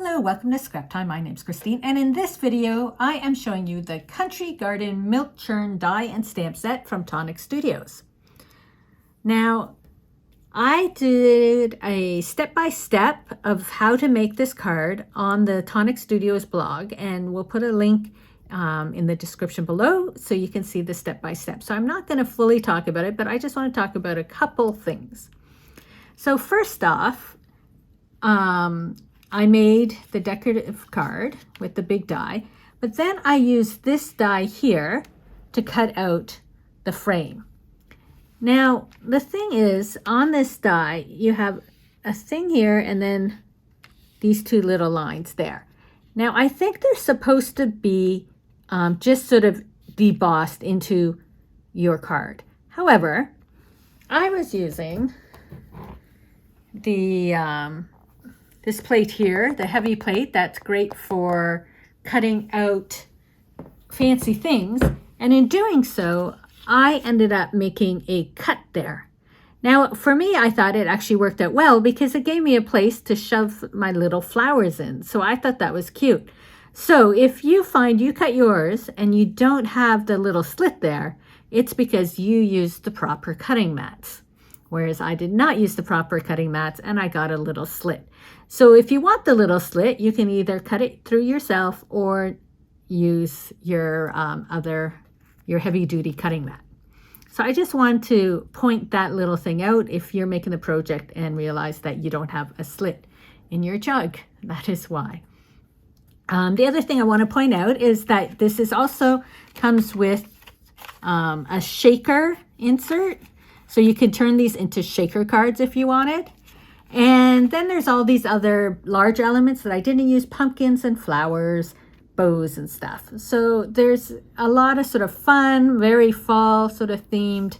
Hello, welcome to Scrap Time. My name's Christine, and in this video, I am showing you the Country Garden Milk Churn die and stamp set from Tonic Studios. Now, I did a step-by-step of how to make this card on the Tonic Studios blog, and we'll put a link in the description below so you can see the step-by-step. So I'm not going to fully talk about it, but I just want to talk about a couple things. So first off, I made the decorative card with the big die, but then I used this die here to cut out the frame. Now, the thing is, on this die, you have a thing here and then these two little lines there. Now, I think they're supposed to be just sort of debossed into your card. However, I was using the this plate here, the heavy plate, that's great for cutting out fancy things. And in doing so, I ended up making a cut there. Now, for me, I thought it actually worked out well because it gave me a place to shove my little flowers in. So I thought that was cute. So if you find you cut yours and you don't have the little slit there, it's because you used the proper cutting mats. Whereas I did not use the proper cutting mats and I got a little slit. So if you want the little slit, you can either cut it through yourself or use your your heavy duty cutting mat. So I just want to point that little thing out if you're making the project and realize that you don't have a slit in your jug. That is why. The other thing I want to point out is that this is also comes with a shaker insert. So you could turn these into shaker cards if you wanted. And then there's all these other large elements that I didn't use, pumpkins and flowers, bows and stuff. So there's a lot of sort of fun, very fall sort of themed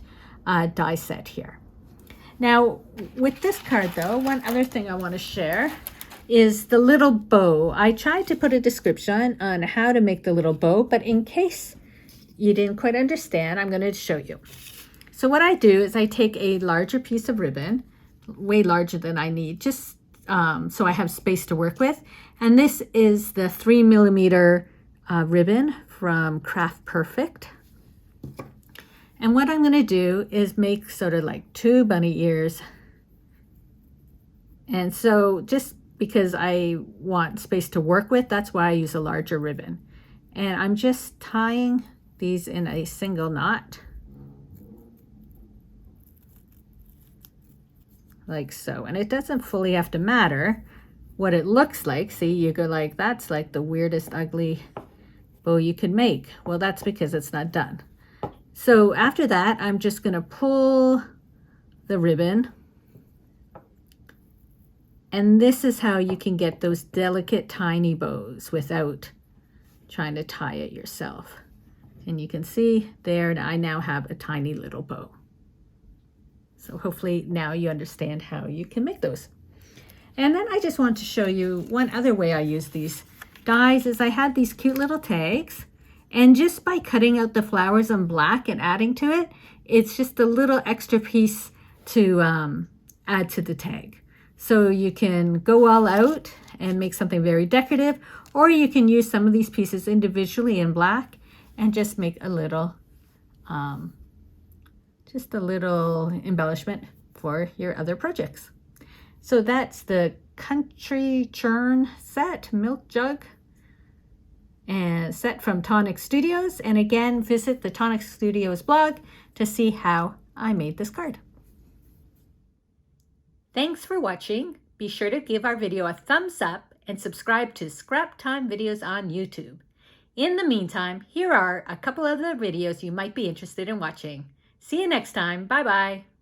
die set here. Now with this card though, one other thing I want to share is the little bow. I tried to put a description on how to make the little bow, but in case you didn't quite understand, I'm going to show you. So what I do is I take a larger piece of ribbon, way larger than I need, just so I have space to work with. And this is the 3mm ribbon from Craft Perfect. And what I'm going to do is make sort of like two bunny ears. And so just because I want space to work with, that's why I use a larger ribbon. And I'm just tying these in a single knot. Like so. And it doesn't fully have to matter what it looks like. See, you go like, that's like the weirdest ugly bow you could make. Well, that's because it's not done. So after that, I'm just going to pull the ribbon. And this is how you can get those delicate tiny bows without trying to tie it yourself. And you can see there, I now have a tiny little bow. So hopefully now you understand how you can make those. And then I just want to show you one other way I use these dies is I had these cute little tags, and just by cutting out the flowers in black and adding to it, it's just a little extra piece to add to the tag. So you can go all out and make something very decorative, or you can use some of these pieces individually in black and just make a little embellishment for your other projects. So that's the Country Churn set, milk jug, and set from Tonic Studios. And again, visit the Tonic Studios blog to see how I made this card. Thanks for watching. Be sure to give our video a thumbs up and subscribe to Scrap Time videos on YouTube. In the meantime, here are a couple other videos you might be interested in watching. See you next time. Bye-bye.